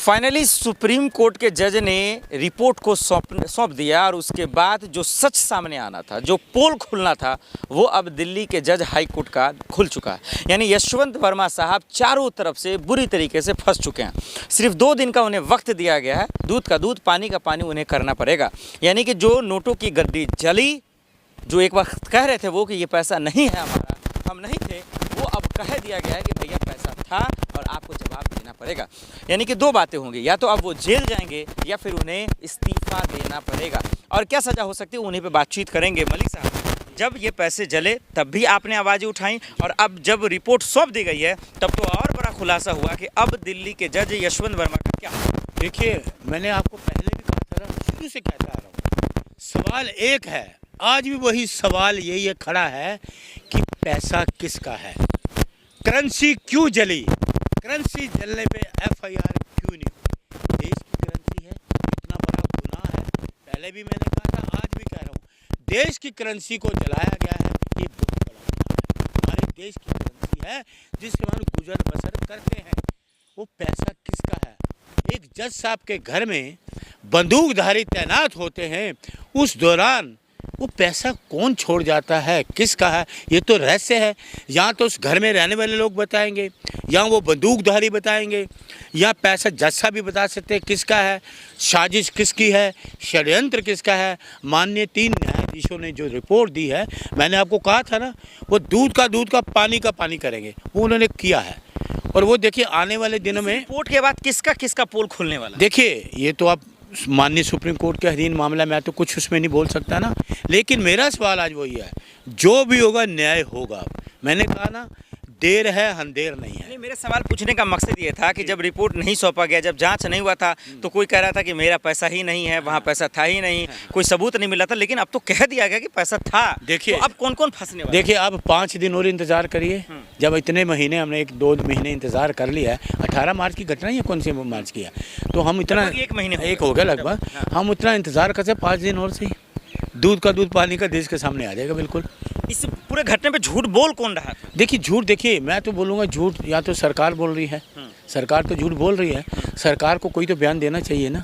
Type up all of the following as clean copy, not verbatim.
Finally supreme court के जज ने रिपोर्ट को सौंप दिया और उसके बाद जो सच सामने आना था, जो पोल खुलना था, वो अब दिल्ली के जज हाई कोर्ट का खुल चुका है। यानी यशवंत वर्मा साहब चारों तरफ से बुरी तरीके से फंस चुके हैं। सिर्फ 2 दिन का उन्हें वक्त दिया गया है। दूध का दूध, पानी का पानी उन्हें करना पड़ेगा। यानी कि जो नोटों की गड्डी जली, जो एक वक्त कह रहे थे वो कि ये पैसा नहीं है हमारा, हम नहीं थे, वो अब कह दिया गया है कि भैया पैसा था और आपको जवाब देना पड़ेगा। यानी कि 2 बातें होंगी, या तो अब वो जेल जाएंगे या फिर उन्हें इस्तीफा देना पड़ेगा। और क्या सज़ा हो सकती है उन्हीं पे बातचीत करेंगे। मलिक साहब, जब ये पैसे जले तब भी आपने आवाज़ें उठाई और अब जब रिपोर्ट सौंप दी गई है तब तो और बड़ा खुलासा हुआ कि अब दिल्ली के जज यशवंत वर्मा का क्या। देखिए, मैंने आपको पहले भी कहा था, शुरू से कहता आ रहा हूँ, सवाल एक है, आज भी वही सवाल यही खड़ा है कि पैसा किसका है, करेंसी क्यों जली, करेंसी जलने पे FIR क्यों नहीं हुई। देश की करेंसी है, इतना बड़ा गुनाह है। पहले भी मैंने कहा था, आज भी कह रहा हूँ, देश की करेंसी को जलाया गया है, ये बहुत बड़ा गुनाह है। हमारे देश की करेंसी है जिससे हम गुजर बसर करते हैं, वो पैसा किसका है। एक जज साहब के घर में बंदूकधारी तैनात होते हैं, उस दौरान वो पैसा कौन छोड़ जाता है, किसका है, ये तो रहस्य है। या तो उस घर में रहने वाले लोग बताएंगे, या वो बंदूकधारी बताएंगे, या पैसा जज साहब भी बता सकते हैं किसका है, साजिश किसकी है, षड्यंत्र किसका है। माननीय 3 न्यायाधीशों ने जो रिपोर्ट दी है, मैंने आपको कहा था ना, वो दूध का पानी का पानी करेंगे, वो उन्होंने किया है। और वो देखिए आने वाले दिनों में रिपोर्ट के बाद किसका पोल खुलने वाला। देखिए, ये तो आप माननीय सुप्रीम कोर्ट के अधीन मामला, मैं तो कुछ उसमें नहीं बोल सकता ना, लेकिन मेरा सवाल आज वही है, जो भी होगा न्याय होगा। मैंने कहा ना, देर है अंधेर नहीं है। मेरे सवाल पूछने का मकसद ये था कि जब रिपोर्ट नहीं सौंपा गया, जब जांच नहीं हुआ था, तो कोई कह रहा था कि मेरा पैसा ही नहीं है, वहाँ पैसा था ही नहीं, कोई सबूत नहीं मिला था, लेकिन अब तो कह दिया गया कि पैसा था। देखिए, तो अब कौन कौन फंसने वाला। देखिए, अब 5 दिन और इंतजार करिए। जब इतने महीने हमने 1-2 महीने इंतजार कर लिया है, 18 मार्च की घटना है, कौन सी मार्च की है, तो हम इतना 1 महीने एक हो गया लगभग, हम उतना इंतजार करते 5 दिन और से दूध का दूध पानी का देश के सामने आ जाएगा। बिल्कुल। इस पूरे घटने पे झूठ बोल कौन रहा था। देखिए, झूठ, देखिए मैं तो बोलूँगा झूठ या तो सरकार बोल रही है, सरकार तो झूठ बोल रही है। सरकार को कोई तो बयान देना चाहिए ना,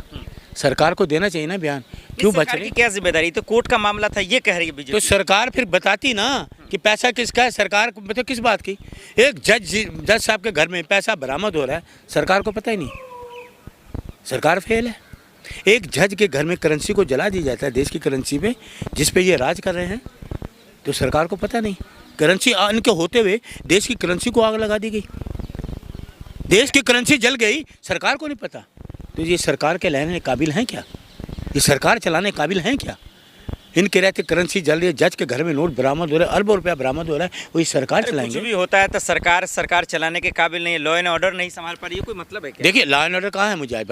सरकार को देना चाहिए ना बयान, क्यों बच रही। क्या जिम्मेदारी, तो कोर्ट का मामला था, ये कह रही है बीजेपी। तो सरकार फिर बताती ना कि पैसा किसका है। सरकार को मतलब किस बात की, एक जज साहब के घर में पैसा बरामद हो रहा है, सरकार को पता ही नहीं, सरकार फेल है। एक जज के घर में करेंसी को जला दी जाता है, देश की करेंसी पे जिस पे ये राज कर रहे हैं, तो सरकार को पता नहीं। करेंसी इनके होते हुए देश की करेंसी को आग लगा दी गई, देश की करेंसी जल गई, सरकार को नहीं पता। तो ये सरकार के लेने काबिल हैं क्या, ये सरकार चलाने काबिल हैं क्या। इनके रहते करेंसी जल रही है, जज के घर में नोट बरामद हो रहा है, अरबों रुपया बरामद हो रहा है, वही सरकार चलाएंगे। कुछ भी होता है तो सरकार चलाने के काबिल नहीं है, लॉ एंड ऑर्डर नहीं संभाल पा रही है, कोई मतलब है क्या। देखिए, लॉ एंड ऑर्डर कहाँ है, मुझे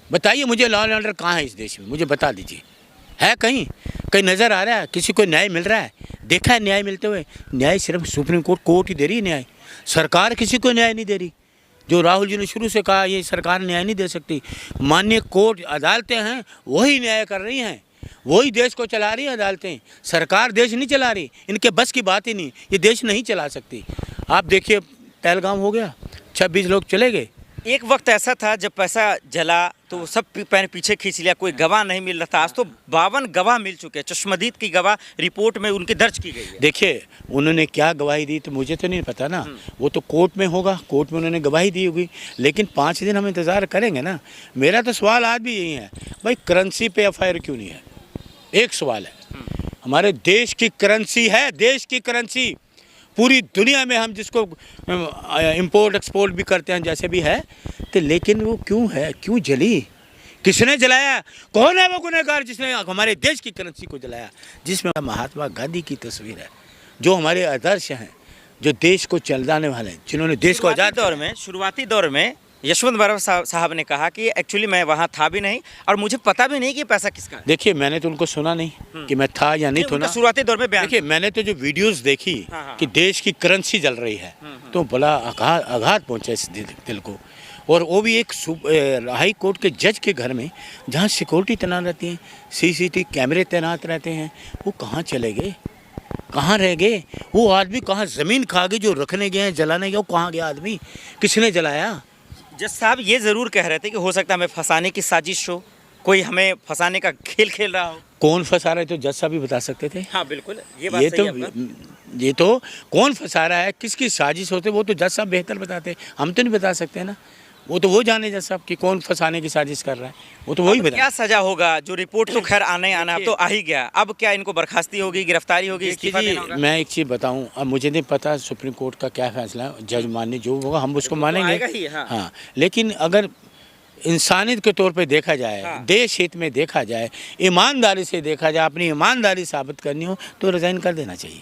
बताइए मुझे लॉ एंड ऑर्डर कहाँ है इस देश में, मुझे बता दीजिए। है कहीं नज़र आ रहा है, किसी को न्याय मिल रहा है, देखा है न्याय मिलते हुए। न्याय सिर्फ सुप्रीम कोर्ट ही दे रही है न्याय, सरकार किसी को न्याय नहीं दे रही। जो राहुल जी ने शुरू से कहा, ये सरकार न्याय नहीं दे सकती, माननीय कोर्ट अदालतें हैं वही न्याय कर रही हैं, वही देश को चला रही है अदालतें। सरकार देश नहीं चला रही, इनके बस की बात ही नहीं, ये देश नहीं चला सकती। आप देखिए, पहलगाम हो गया, 26 लोग चले गए। एक वक्त ऐसा था जब पैसा जला तो सब पीछे खींच लिया, कोई गवाह नहीं मिल रहा था। आज तो 52 गवाह मिल चुके हैं, चश्मदीद की गवाह रिपोर्ट में उनकी दर्ज की गई है। देखिए, उन्होंने क्या गवाही दी तो मुझे तो नहीं पता ना, वो तो कोर्ट में होगा, कोर्ट में उन्होंने गवाही दी होगी, लेकिन 5 दिन हम इंतज़ार करेंगे ना। मेरा तो सवाल आज भी यही है, भाई करेंसी पे FIR क्यों नहीं है। एक सवाल है, हमारे देश की करेंसी है, देश की करेंसी पूरी दुनिया में हम जिसको इंपोर्ट एक्सपोर्ट भी करते हैं जैसे भी है, तो लेकिन वो क्यों है, क्यों जली, किसने जलाया, कौन है वो गुनहगार जिसने हमारे देश की करेंसी को जलाया। जिसमें महात्मा गांधी की तस्वीर है, जो हमारे आदर्श हैं, जो देश को चलाने वाले हैं, जिन्होंने देश को आज़ाद शुरुआती दौर में यशवंत वर्मा साहब ने कहा कि एक्चुअली मैं वहाँ था भी नहीं और मुझे पता भी नहीं कि पैसा किसका है। देखिए, मैंने तो उनको सुना नहीं कि मैं था या नहीं था। शुरुआती दौर में बयान। देखिए, मैंने तो जो वीडियोस देखी कि देश की करेंसी जल रही है, तो बड़ा आघात पहुंचा इस दिल को। और वो भी एक हाई कोर्ट के जज के घर में, जहाँ सिक्योरिटी तैनात रहती है, CCTV कैमरे तैनात रहते हैं, वो कहाँ चले गए, कहाँ रह गए वो आदमी, कहाँ ज़मीन खा गए, जो रखने गए हैं, जलाने गए, वो कहाँ गया आदमी, किसने जलाया। जज साहब ये ज़रूर कह रहे थे कि हो सकता है हमें फंसाने की साजिश हो, कोई हमें फंसाने का खेल खेल रहा हो। कौन फंसा रहा है तो जज साहब भी बता सकते थे। हाँ बिल्कुल, ये बात ये सही तो है आपका। ये तो कौन फंसा रहा है, किसकी साजिश होते, वो तो जज साहब बेहतर बताते, हम तो नहीं बता सकते ना। वो तो वो जाने जज साहब कि कौन फंसाने की साजिश कर रहा है, वो तो वही अब बता। क्या सजा होगा? जो रिपोर्ट तो खैर आना ही आना, अब तो आ ही गया। अब क्या इनको बर्खास्ती होगी, गिरफ्तारी होगी, देखिए इस्तीफा जी, देना होगा? मैं एक चीज़ बताऊं, अब मुझे नहीं पता सुप्रीम कोर्ट का क्या फैसला है, जज मानने जो होगा हम उसको मानेंगे। आएगा ही, हाँ। हाँ, लेकिन अगर इंसानियत के तौर पे देखा जाए, हाँ। देश हित में देखा जाए, ईमानदारी से देखा जाए, अपनी ईमानदारी साबित करनी हो तो रिजाइन कर देना चाहिए,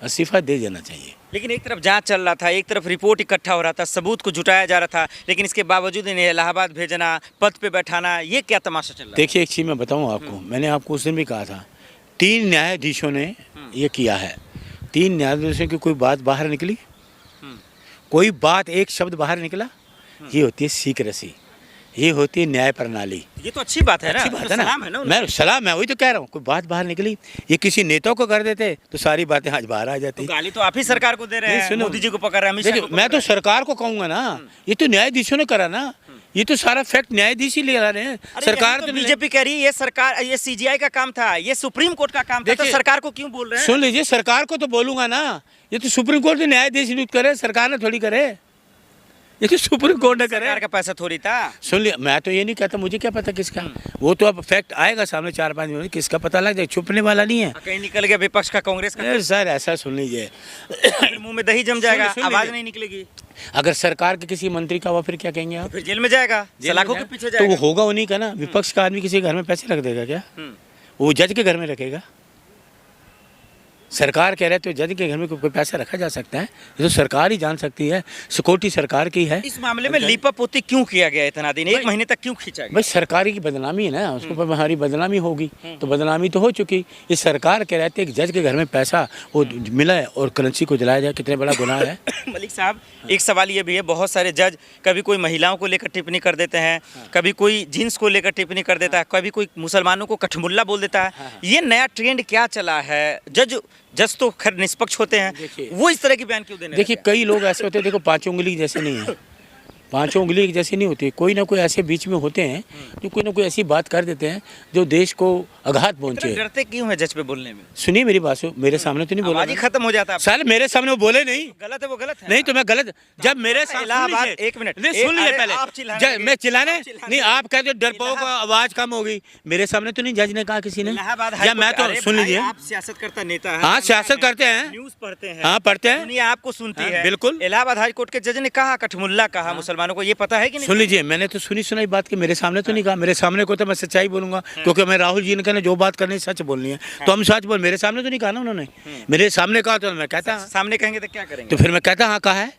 इस्तीफा दे देना चाहिए। लेकिन एक तरफ जांच चल रहा था, एक तरफ रिपोर्ट इकट्ठा हो रहा था, सबूत को जुटाया जा रहा था, लेकिन इसके बावजूद इन्हें इलाहाबाद भेजना, पद पे बैठाना, ये क्या तमाशा चल रहा है? देखिए एक चीज़ मैं बताऊं आपको, मैंने आपको उस दिन भी कहा था, 3 न्यायाधीशों ने ये किया है। 3 न्यायाधीशों की कोई बात बाहर निकली, कोई बात एक शब्द बाहर निकला, ये होती है सीक्रेसी, ये होती है न्याय प्रणाली। ये तो अच्छी बात है ना, अच्छी बात तो है ना, सलाम है ना उनको। मैं सलाम, मैं वही तो कह रहा हूँ, कोई बात बाहर निकली, ये किसी नेता को कर देते तो सारी बातें आज बाहर आ जाती। तो गाली तो आप ही सरकार को दे रहे नहीं, हैं, सुनो। मोदी जी को पकड़ रहे हैं, अमित शाह देखिए को मैं पकड़ तो रहे हैं। सरकार को कहूँगा ना, ये तो न्यायाधीशों ने करा ना, ये तो सारा फैक्ट न्यायाधीश ही ले आ रहे हैं, अरे सरकार यही तो बीजेपी कह रही है ये सरकार, ये सीजीआई का काम था, ये सुप्रीम कोर्ट का काम था, तो देखिए, सरकार को क्यों बोल रहे हैं? सुन लीजिए, सरकार को तो बोलूंगा ना, ये तो सुप्रीम कोर्ट ने न्यायाधीश नियुक्त करे, सरकार ने थोड़ी करे, ये तो सुप्रीम कोर्ट ने करे। सरकार का पैसा थोड़ी था। सुन लिया, मैं तो ये नहीं कहता, मुझे क्या पता किसका, वो तो अब फैक्ट आएगा सामने 4-5 दिन में, किसका पता लग जाए, छुपने वाला नहीं है। कहीं निकल गया विपक्ष का, कांग्रेस का, अरे सर ऐसा सुन लीजिए, फिर मुंह में दही जम जाएगा, सुन आवाज लीजिए। नहीं निकलेगी, अगर सरकार के किसी मंत्री का हुआ फिर क्या कहेंगे आप? फिर जेल में जाएगा, जेल में सलाखों के जाए? पीछे तो वो जाएगा। होगा उन्हीं का ना, विपक्ष का आदमी किसी के घर में पैसे रख देगा क्या? वो जज के घर में रखेगा? सरकार कह रहे तो जज के घर में कोई पैसा रखा जा सकता है? ये तो सरकार ही जान सकती है, सिक्योरिटी सरकार की है। इस मामले में लीपापोती क्यों किया गया इतना दिन, एक महीने तक क्यों खींचा गया? भाई सरकारी की बदनामी है ना, उसको पर हमारी बदनामी होगी, तो बदनामी तो हो चुकी। ये सरकार कह रहते हैं कि जज के घर में पैसा वो मिला है और करेंसी को जलाया जाए, कितने बड़ा गुनाह है। मलिक साहब, एक सवाल ये भी है, बहुत सारे जज कभी कोई महिलाओं को लेकर टिप्पणी कर देते हैं, कभी कोई जीन्स को लेकर टिप्पणी कर देता है, कभी कोई मुसलमानों को कठमुल्ला बोल देता है। ये नया ट्रेंड क्या चला है? जज तो खैर निष्पक्ष होते हैं, देखिए, वो इस तरह की बयान क्यों देने देखिए लगे? कई लोग ऐसे होते हैं, देखो 5 उंगली जैसे नहीं है, 5 उंगली जैसे नहीं होती, कोई ना कोई ऐसे बीच में होते हैं जो कोई ना कोई ऐसी बात कर देते हैं जो देश को आघात इतना पहुंचे। डरते क्यों है जज पे बोलने में? सुनिए मेरी बात, मेरे सामने तो नहीं बोला आवाज ही खत्म हो जाता है। साले, मेरे सामने वो बोले नहीं, गलत है, वो गलत है। नहीं तो मैं गलत, जब मेरे सामने इलाहाबाद, सुन लीजिए, एक मिनट, नहीं सुन लीजिए अरे पहले, आप चिल्लाने जब लगे। मैं चिल्लाने आप चिल्लाने नहीं, लगे। आप कहते हो डरपोक को आवाज कम होगी, मेरे सामने तो नहीं जज ने कहा किसी ने, इलाहाबाद या मैं तो अरे सुन भाई, लीजिए, आप सियासत करता नेता है, हाँ सियासत करते हैं, न्यूज़ पढ़ते हैं, हाँ पढ़ते हैं, दुनिया आपको सुनती हाँ, है। बिल्कुल। इलाहाबाद हाई कोर्ट के जज ने कहा, कठमुल्ला कहा मुसलमानों को, ये पता है कि नहीं? सुन लीजिए, मैंने तो सुनी सुनाई बात की, मेरे सामने तो नहीं कहा, मेरे सामने को तो मैं सच्चाई बोलूंगा, क्योंकि मैं राहुल जी ने कहना जो बात करनी सच बोलनी है, तो हम सच बोल, मेरे सामने तो नहीं कहा ना उन्होंने, मेरे सामने कहा तो मैं कहता, सामने कहेंगे तो क्या करेंगे? तो फिर मैं कहता हाँ कहा है,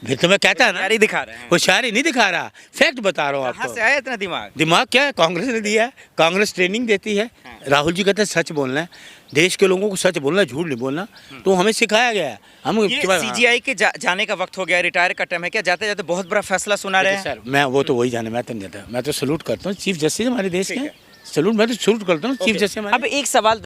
फिर तो मैं कहता ना, जारी दिखा रहे हैं। होशियारी नहीं दिखा रहा, फैक्ट बता रहा हूँ कहाँ से आपको। आया इतना दिमाग? दिमाग क्या है, कांग्रेस ने दिया है, कांग्रेस ट्रेनिंग देती है। राहुल जी कहते हैं सच बोलना है, देश के लोगों को सच बोलना है, झूठ नहीं बोलना, तो हमें सिखाया गया है। हम ये सीजीआई के जाने का वक्त हो गया, रिटायर का टाइम है क्या? जाते जाते बहुत बड़ा फैसला सुना रहे हैं। सर, मैं वो तो वही जाने, मैं तो नहीं जाता, मैं तो सैल्यूट करता हूँ चीफ जस्टिस हमारे देश के, सैल्यूट, मैं तो सैल्यूट करता हूँ चीफ जस्टिस हमारे। अब एक सवाल